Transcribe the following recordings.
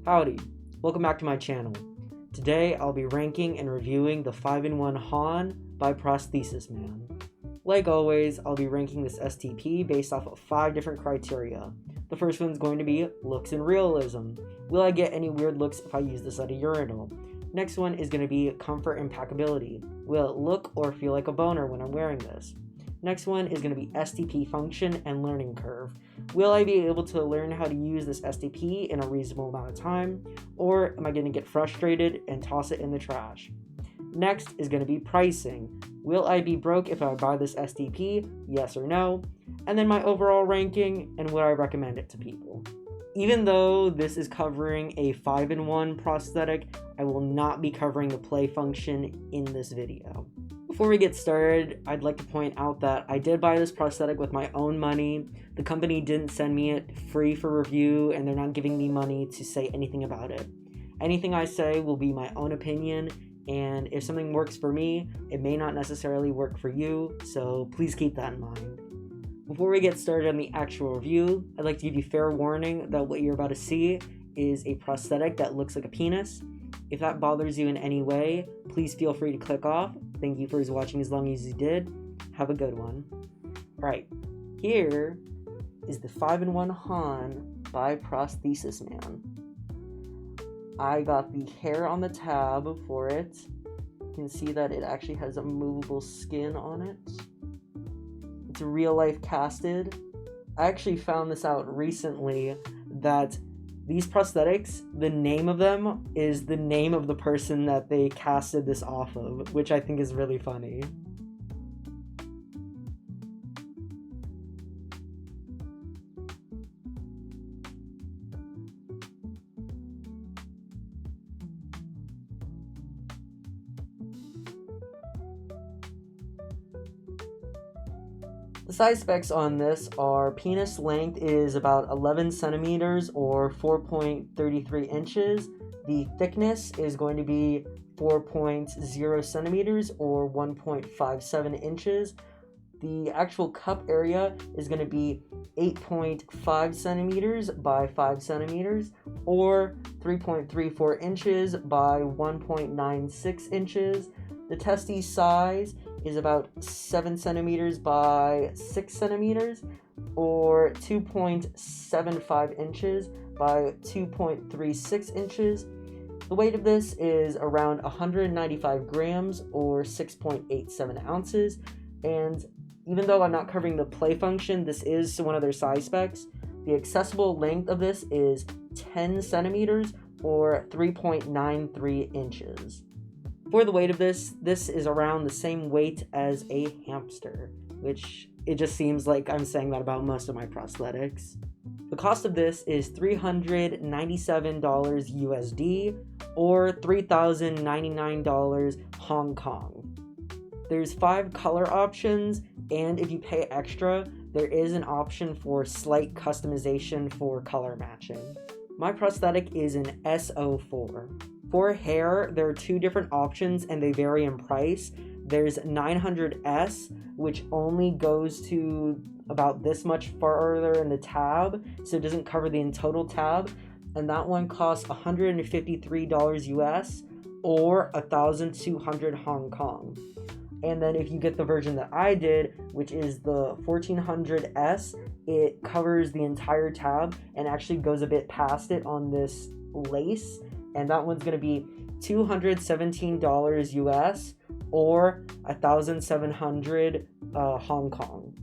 Howdy, welcome back to my channel. Today I'll be ranking and reviewing the 5-in-1 Han by Prosthesisman. Like always, I'll be ranking this STP based off of 5 different criteria. The first one's going to be looks and realism. Will I get any weird looks if I use this at a urinal? Next one is going to be comfort and packability. Will it look or feel like a boner when I'm wearing this? Next one is going to be STP function and learning curve. Will I be able to learn how to use this STP in a reasonable amount of time, or am I going to get frustrated and toss it in the trash? Next is going to be pricing. Will I be broke if I buy this STP? Yes or no? And then my overall ranking and would I recommend it to people. Even though this is covering a 5-in-1 prosthetic, I will not be covering the play function in this video. Before we get started, I'd like to point out that I did buy this prosthetic with my own money. The company didn't send me it free for review, and they're not giving me money to say anything about it. Anything I say will be my own opinion, and if something works for me, it may not necessarily work for you, so please keep that in mind. Before we get started on the actual review, I'd like to give you fair warning that what you're about to see is a prosthetic that looks like a penis. If that bothers you in any way, please feel free to click off. Thank you for watching as long as you did. Have a good one. Alright, here is the 5-in-1 Han by Prosthesisman. I got the hair on the tab for it. You can see that it actually has a movable skin on it. It's real life casted. I actually found this out recently that these prosthetics, the name of them is the name of the person that they casted this off of, which I think is really funny. The size specs on this are penis length is about 11 centimeters or 4.33 inches. The thickness is going to be 4.0 centimeters or 1.57 inches. The actual cup area is going to be 8.5 centimeters by 5 centimeters or 3.34 inches by 1.96 inches. The testes size is about 7 centimeters by 6 centimeters or 2.75 inches by 2.36 inches. The weight of this is around 195 grams or 6.87 ounces. And even though I'm not covering the play function, this is one of their size specs. The accessible length of this is 10 centimeters or 3.93 inches. For the weight of this is around the same weight as a hamster, which it just seems like I'm saying that about most of my prosthetics. The cost of this is $397 USD or $3,099 Hong Kong. There's 5 color options, and if you pay extra, there is an option for slight customization for color matching. My prosthetic is an SO4. For hair, there are 2 different options and they vary in price. There's 900S, which only goes to about this much farther in the tab, so it doesn't cover the total tab, and that one costs $153 US or 1,200 Hong Kong. And then if you get the version that I did, which is the 1400S, it covers the entire tab and actually goes a bit past it on this lace. And that one's going to be $217 US or 1,700 Hong Kong.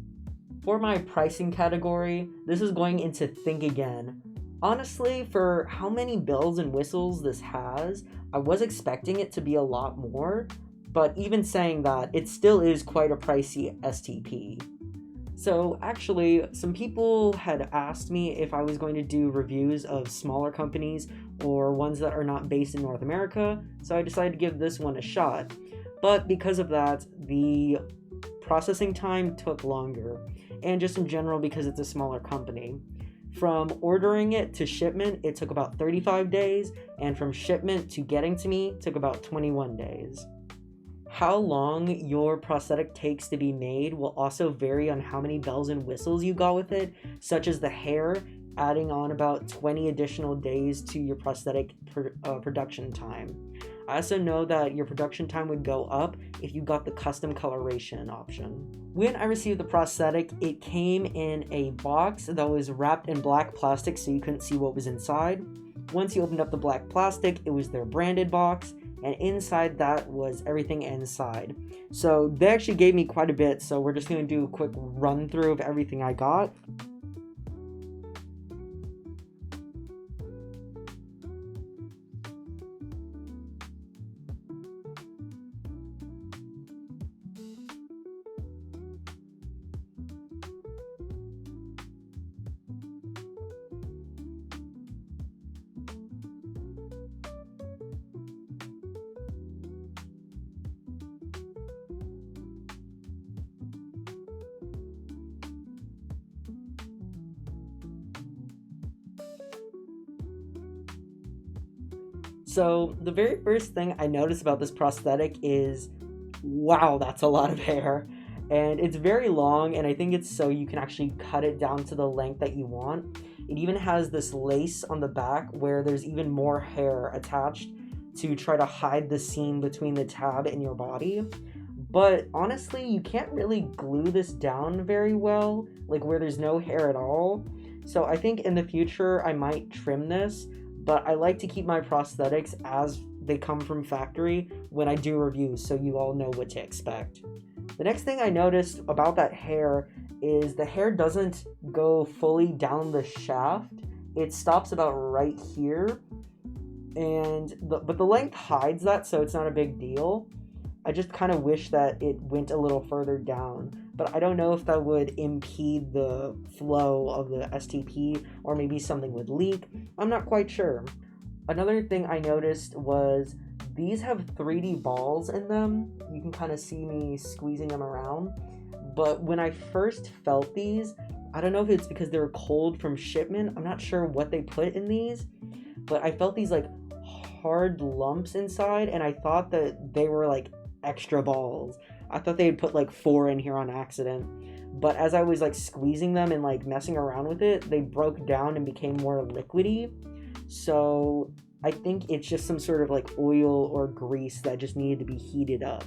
For my pricing category, this is going into think again. Honestly, for how many bells and whistles this has, I was expecting it to be a lot more, but even saying that, it still is quite a pricey STP. So actually, some people had asked me if I was going to do reviews of smaller companies or ones that are not based in North America, so I decided to give this one a shot. But because of that, the processing time took longer, and just in general because it's a smaller company. From ordering it to shipment, it took about 35 days, and from shipment to getting to me took about 21 days. How long your prosthetic takes to be made will also vary on how many bells and whistles you got with it, such as the hair adding on about 20 additional days to your prosthetic production time. I also know that your production time would go up if you got the custom coloration option. When I received the prosthetic, it came in a box that was wrapped in black plastic so you couldn't see what was inside. Once you opened up the black plastic, it was their branded box, and inside that was everything inside. So they actually gave me quite a bit, so we're just going to do a quick run through of everything I got. So the very first thing I noticed about this prosthetic is, wow, that's a lot of hair. And it's very long, and I think it's so you can actually cut it down to the length that you want. It even has this lace on the back where there's even more hair attached to try to hide the seam between the tab and your body. But honestly, you can't really glue this down very well, like where there's no hair at all. So I think in the future I might trim this, but I like to keep my prosthetics as they come from factory when I do reviews, so you all know what to expect. The next thing I noticed about that hair is the hair doesn't go fully down the shaft. It stops about right here, but the length hides that, so it's not a big deal. I just kind of wish that it went a little further down, but I don't know if that would impede the flow of the STP, or maybe something would leak. I'm not quite sure. Another thing I noticed was these have 3D balls in them. You can kind of see me squeezing them around, but when I first felt these, I don't know if it's because they were cold from shipment. I'm not sure what they put in these, but I felt these like hard lumps inside, and I thought that they were like extra balls. I thought they had put like 4 in here on accident, but as I was like squeezing them and like messing around with it, they broke down and became more liquidy. So I think it's just some sort of like oil or grease that just needed to be heated up.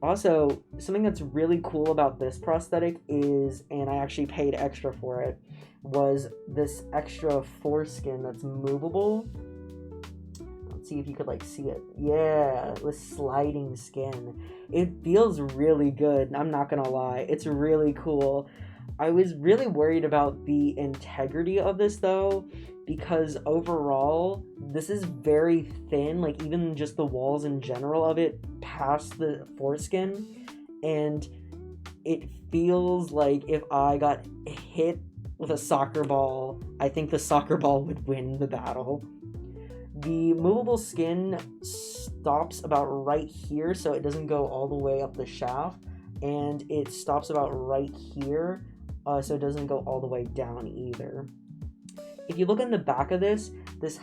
Also, something that's really cool about this prosthetic is, and I actually paid extra for it, was this extra foreskin that's movable. See if you could like see it. Yeah, the sliding skin. It feels really good. I'm not gonna lie, it's really cool. I was really worried about the integrity of this though, because overall this is very thin, like even just the walls in general of it past the foreskin, and it feels like if I got hit with a soccer ball, I think the soccer ball would win the battle. The movable skin stops about right here, so it doesn't go all the way up the shaft, and it stops about right here, so it doesn't go all the way down either. If you look in the back of this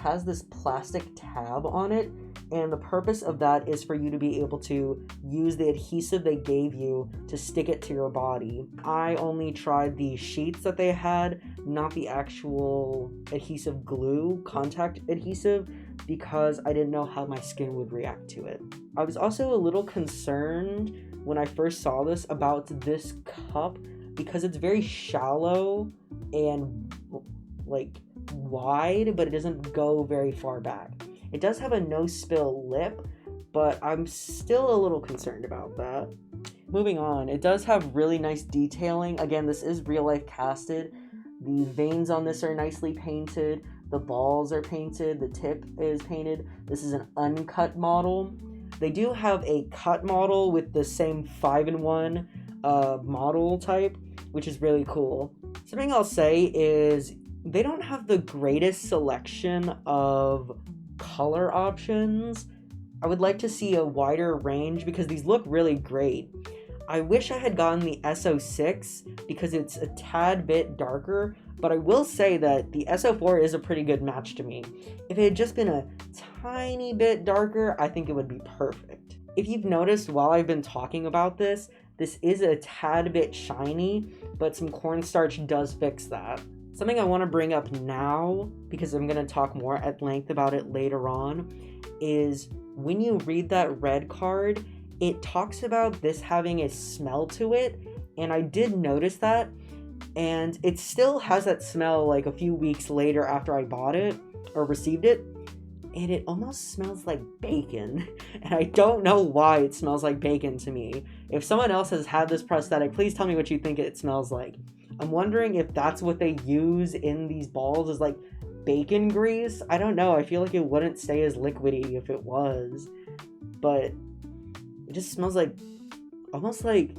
has this plastic tab on it, and the purpose of that is for you to be able to use the adhesive they gave you to stick it to your body. I only tried the sheets that they had, not the actual adhesive glue, contact adhesive, because I didn't know how my skin would react to it. I was also a little concerned when I first saw this about this cup, because it's very shallow and like wide, but it doesn't go very far back. It does have a no spill lip, but I'm still a little concerned about that. Moving on, it does have really nice detailing. Again, this is real life casted. The veins on this are nicely painted. The balls are painted. The tip is painted. This is an uncut model. They do have a cut model with the same 5-in-1 model type, which is really cool. Something I'll say is they don't have the greatest selection of color options. I would like to see a wider range because these look really great. I wish I had gotten the SO6 because it's a tad bit darker, but I will say that the SO4 is a pretty good match to me. If it had just been a tiny bit darker, I think it would be perfect. If you've noticed while I've been talking about this is a tad bit shiny, but some cornstarch does fix that. Something I want to bring up now, because I'm going to talk more at length about it later on, is when you read that red card, it talks about this having a smell to it, and I did notice that, and it still has that smell like a few weeks later after I bought it or received it, and it almost smells like bacon, and I don't know why it smells like bacon to me. If someone else has had this prosthetic, please tell me what you think it smells like. I'm wondering if that's what they use in these balls, is like bacon grease. I don't know, I feel like it wouldn't stay as liquidy if it was, but it just smells like almost like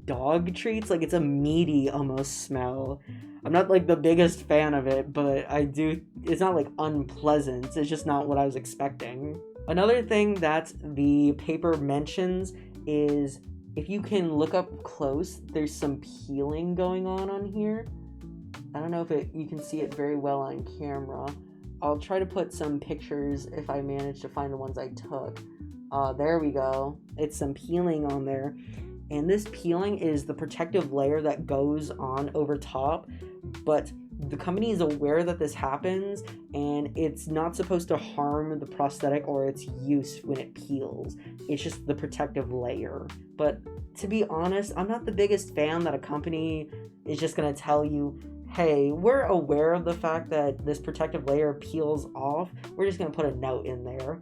dog treats. Like, it's a meaty almost smell. I'm not like the biggest fan of it, but it's not like unpleasant, it's just not what I was expecting. Another thing that the paper mentions is, if you can look up close, there's some peeling going on here. I don't know if you can see it very well on camera. I'll try to put some pictures if I manage to find the ones I took. There we go. It's some peeling on there. And this peeling is the protective layer that goes on over top, but the company is aware that this happens, and it's not supposed to harm the prosthetic or its use when it peels. It's just the protective layer. But to be honest, I'm not the biggest fan that a company is just going to tell you, hey, we're aware of the fact that this protective layer peels off, we're just going to put a note in there.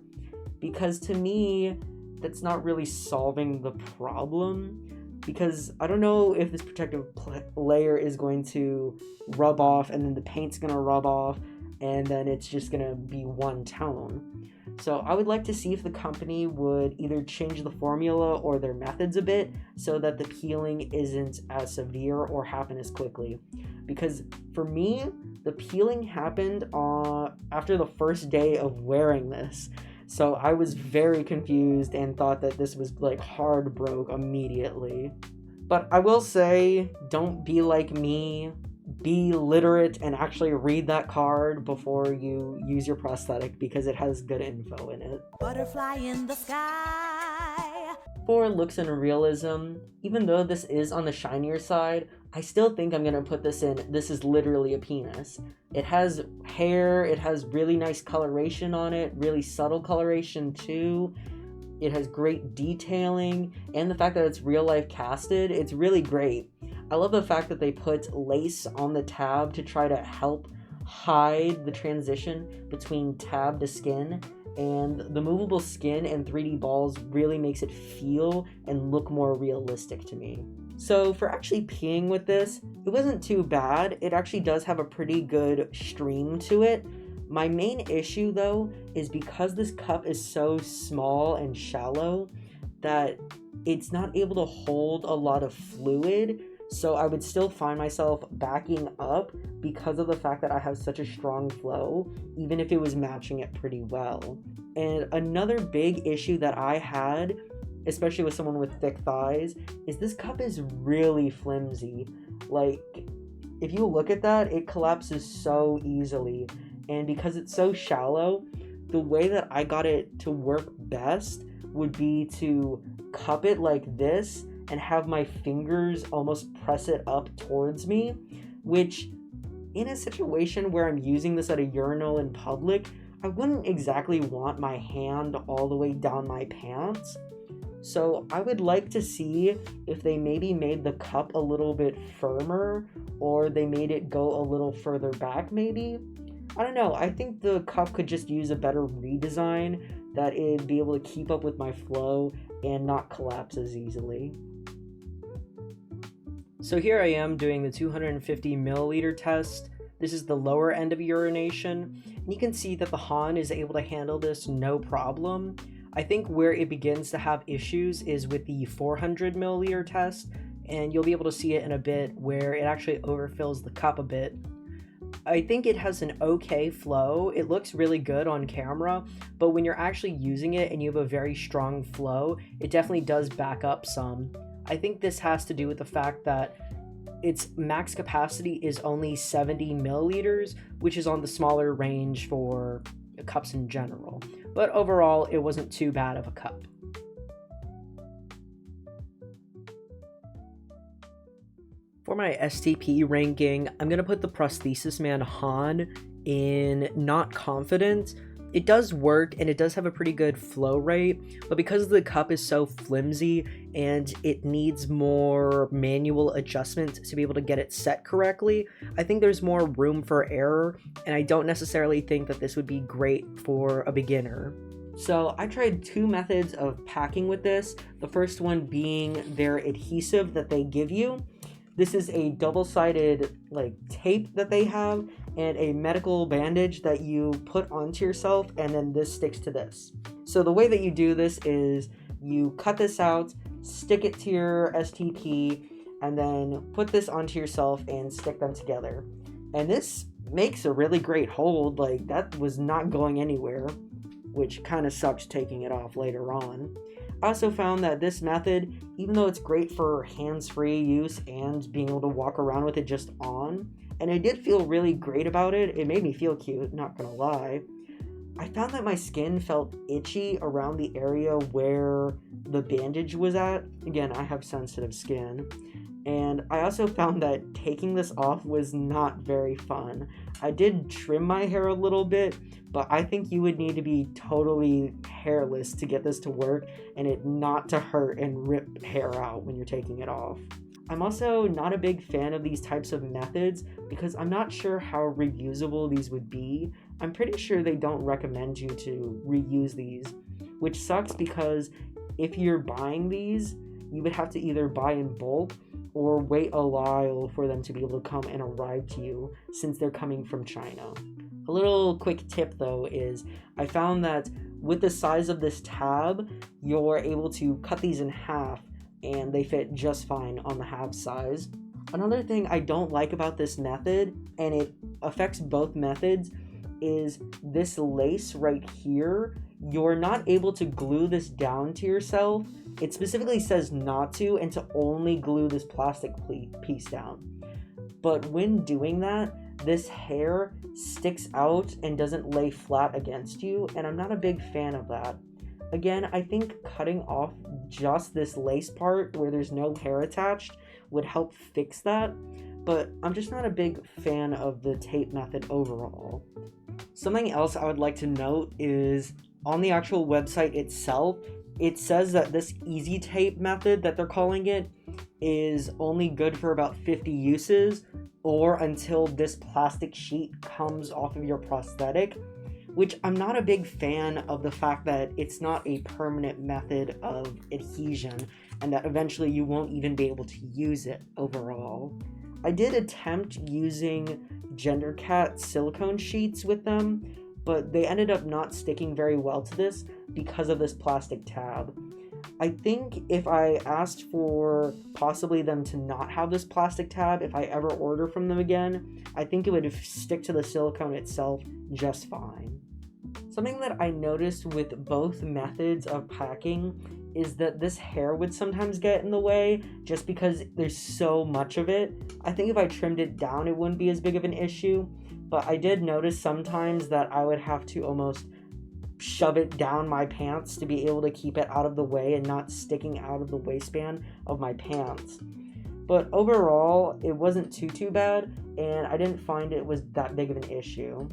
Because to me, that's not really solving the problem, because I don't know if this protective layer is going to rub off, and then the paint's going to rub off, and then it's just going to be one tone. So I would like to see if the company would either change the formula or their methods a bit so that the peeling isn't as severe or happen as quickly. Because for me, the peeling happened after the first day of wearing this. So I was very confused and thought that this was like hard broke immediately. But I will say, don't be like me. Be literate and actually read that card before you use your prosthetic, because it has good info in it. Butterfly in the sky. For looks and realism, even though this is on the shinier side, I still think I'm going to put this in. This is literally a penis. It has hair, it has really nice coloration on it, really subtle coloration too. It has great detailing, and the fact that it's real life casted, it's really great. I love the fact that they put lace on the tab to try to help hide the transition between tab to skin, and the movable skin and 3D balls really makes it feel and look more realistic to me. So for actually peeing with this, it wasn't too bad. It actually does have a pretty good stream to it. My main issue though is because this cup is so small and shallow that it's not able to hold a lot of fluid, so I would still find myself backing up because of the fact that I have such a strong flow, even if it was matching it pretty well. And another big issue that I had, especially with someone with thick thighs, is this cup is really flimsy. Like, if you look at that, it collapses so easily. And because it's so shallow, the way that I got it to work best would be to cup it like this and have my fingers almost press it up towards me, which in a situation where I'm using this at a urinal in public, I wouldn't exactly want my hand all the way down my pants. So I would like to see if they maybe made the cup a little bit firmer, or they made it go a little further back maybe. I don't know, I think the cup could just use a better redesign that it'd be able to keep up with my flow and not collapse as easily. So here I am doing the 250 milliliter test. This is the lower end of urination, and you can see that the Han is able to handle this no problem. I think where it begins to have issues is with the 400 milliliter test, and you'll be able to see it in a bit where it actually overfills the cup a bit. I think it has an okay flow. It looks really good on camera, but when you're actually using it and you have a very strong flow, it definitely does back up some. I think this has to do with the fact that its max capacity is only 70 milliliters, which is on the smaller range for cups in general. But overall, it wasn't too bad of a cup. For my STP ranking, I'm going to put the Prosthesisman Han in not confident. It does work and it does have a pretty good flow rate, but because the cup is so flimsy and it needs more manual adjustment to be able to get it set correctly, I think there's more room for error, and I don't necessarily think that this would be great for a beginner. So I tried two methods of packing with this, the first one being their adhesive that they give you. This is a double-sided tape that they have and a medical bandage that you put onto yourself, and then this sticks to this. So the way that you do this is you cut this out, stick it to your STP, and then put this onto yourself and stick them together. And this makes a really great hold. That was not going anywhere, which kind of sucks taking it off later on. I also found that this method, even though it's great for hands-free use and being able to walk around with it just on, and I did feel really great about it, it made me feel cute, not gonna lie, I found that my skin felt itchy around the area where the bandage was at. Again, I have sensitive skin. And I also found that taking this off was not very fun. I did trim my hair a little bit, but I think you would need to be totally hairless to get this to work and it not to hurt and rip hair out when you're taking it off. I'm also not a big fan of these types of methods because I'm not sure how reusable these would be. I'm pretty sure they don't recommend you to reuse these, which sucks because if you're buying these, you would have to either buy in bulk or wait a while for them to be able to come and arrive to you since they're coming from China. A little quick tip though is I found that with the size of this tab, you're able to cut these in half and they fit just fine on the half size. Another thing I don't like about this method, and it affects both methods, is this lace right here. You're not able to glue this down to yourself. It specifically says not to, and to only glue this plastic piece down. But when doing that, this hair sticks out and doesn't lay flat against you, and I'm not a big fan of that. Again, I think cutting off just this lace part where there's no hair attached would help fix that, but I'm just not a big fan of the tape method overall. Something else I would like to note is on the actual website itself, it says that this easy tape method that they're calling it is only good for about 50 uses or until this plastic sheet comes off of your prosthetic, which I'm not a big fan of the fact that it's not a permanent method of adhesion and that eventually you won't even be able to use it overall. I did attempt using GenderCat silicone sheets with them, but they ended up not sticking very well to this because of this plastic tab. I think if I asked for possibly them to not have this plastic tab, if I ever order from them again, I think it would stick to the silicone itself just fine. Something that I noticed with both methods of packing is that this hair would sometimes get in the way just because there's so much of it. I think if I trimmed it down, it wouldn't be as big of an issue, but I did notice sometimes that I would have to almost shove it down my pants to be able to keep it out of the way and not sticking out of the waistband of my pants. But overall, it wasn't too bad, and I didn't find it was that big of an issue.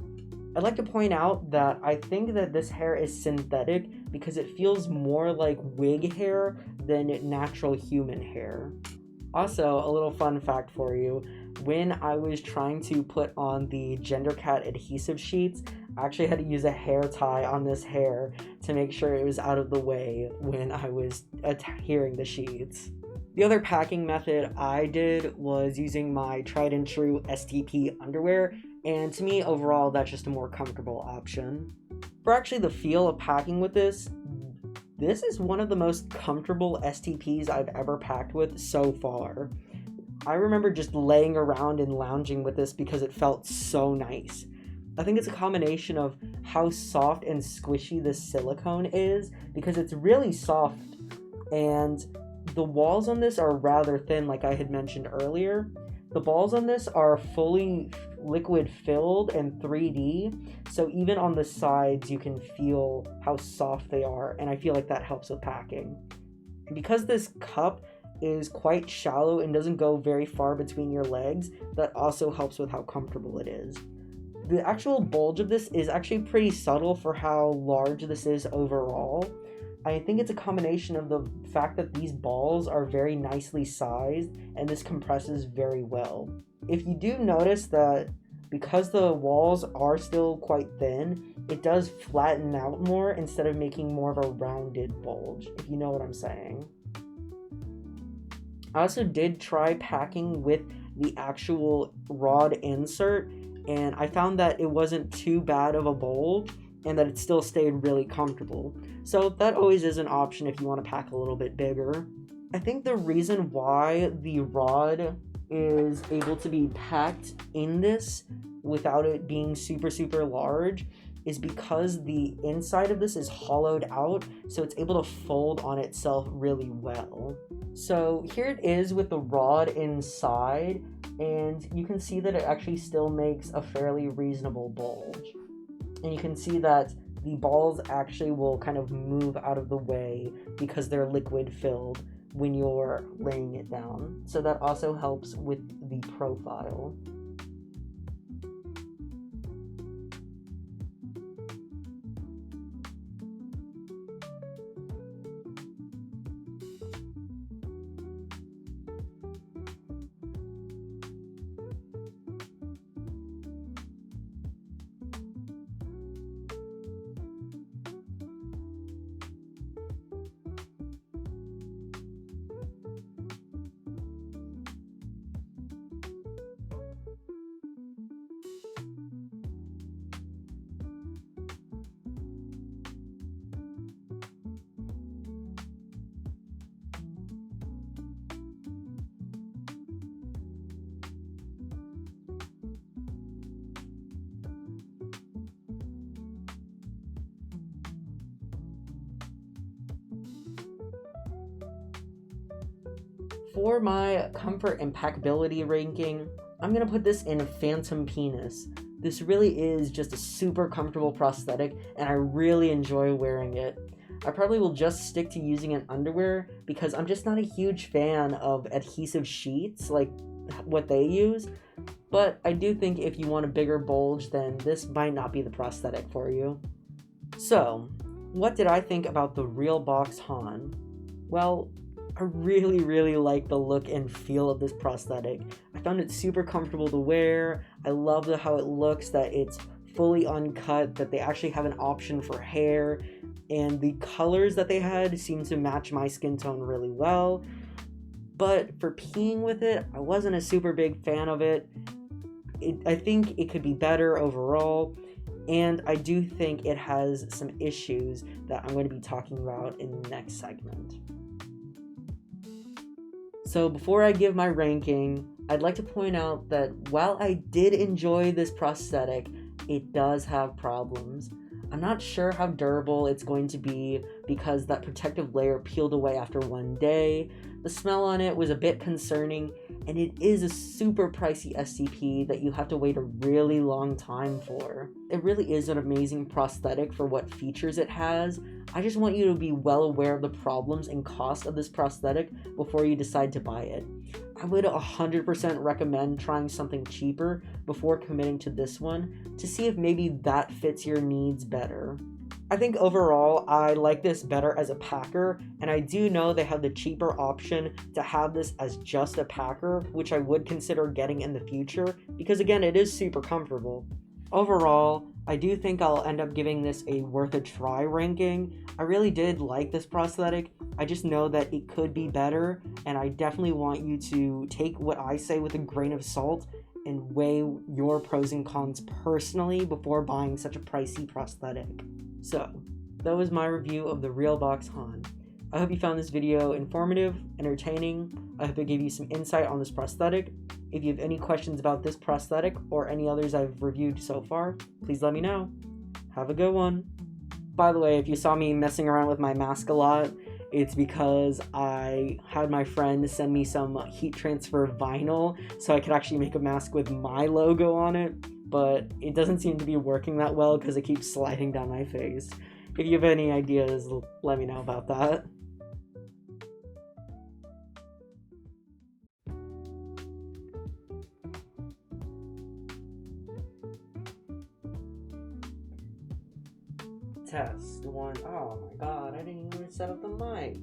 I'd like to point out that I think that this hair is synthetic because it feels more like wig hair than natural human hair. Also, a little fun fact for you, when I was trying to put on the GenderCat adhesive sheets, I actually had to use a hair tie on this hair to make sure it was out of the way when I was adhering the sheets. The other packing method I did was using my tried and true STP underwear, and to me, overall, that's just a more comfortable option. For actually the feel of packing with this is one of the most comfortable STPs I've ever packed with so far. I remember just laying around and lounging with this because it felt so nice. I think it's a combination of how soft and squishy the silicone is, because it's really soft, and the walls on this are rather thin, like I had mentioned earlier. The balls on this are fully liquid filled and 3D, so even on the sides you can feel how soft they are, and I feel like that helps with packing. And because this cup is quite shallow and doesn't go very far between your legs, that also helps with how comfortable it is. The actual bulge of this is actually pretty subtle for how large this is overall. I think it's a combination of the fact that these balls are very nicely sized and this compresses very well. If you do notice that because the walls are still quite thin, it does flatten out more instead of making more of a rounded bulge, if you know what I'm saying. I also did try packing with the actual rod insert, and I found that it wasn't too bad of a bulge and that it still stayed really comfortable. So that always is an option if you want to pack a little bit bigger. I think the reason why the rod is able to be packed in this without it being super large is because the inside of this is hollowed out, so it's able to fold on itself really well. So here it is with the rod inside, and you can see that it actually still makes a fairly reasonable bulge. And you can see that the balls actually will kind of move out of the way because they're liquid filled when you're laying it down. So that also helps with the profile. For my comfort and packability ranking, I'm going to put this in Phantom Penis. This really is just a super comfortable prosthetic, and I really enjoy wearing it. I probably will just stick to using an underwear because I'm just not a huge fan of adhesive sheets like what they use, but I do think if you want a bigger bulge, then this might not be the prosthetic for you. So, what did I think about the Realbox Han? Well, I really like the look and feel of this prosthetic. I found it super comfortable to wear. I love how it looks, that it's fully uncut, that they actually have an option for hair, and the colors that they had seem to match my skin tone really well. But for peeing with it, I wasn't a super big fan of it. I think it could be better overall, and I do think it has some issues that I'm going to be talking about in the next segment. So before I give my ranking, I'd like to point out that while I did enjoy this prosthetic, it does have problems. I'm not sure how durable it's going to be because that protective layer peeled away after one day. The smell on it was a bit concerning, and it is a super pricey STP that you have to wait a really long time for. It really is an amazing prosthetic for what features it has. I just want you to be well aware of the problems and cost of this prosthetic before you decide to buy it. I would 100% recommend trying something cheaper before committing to this one to see if maybe that fits your needs better. I think overall I like this better as a packer, and I do know they have the cheaper option to have this as just a packer, which I would consider getting in the future because again, it is super comfortable. Overall, I do think I'll end up giving this a worth a try ranking. I really did like this prosthetic. I just know that it could be better, and I definitely want you to take what I say with a grain of salt and weigh your pros and cons personally before buying such a pricey prosthetic. So, that was my review of the Realbox Han. I hope you found this video informative, entertaining. I hope it gave you some insight on this prosthetic. If you have any questions about this prosthetic or any others I've reviewed so far, please let me know. Have a good one. By the way, if you saw me messing around with my mask a lot, it's because I had my friend send me some heat transfer vinyl so I could actually make a mask with my logo on it, but it doesn't seem to be working that well because it keeps sliding down my face. If you have any ideas, let me know about that. test. Oh my god, I didn't even set up the mic.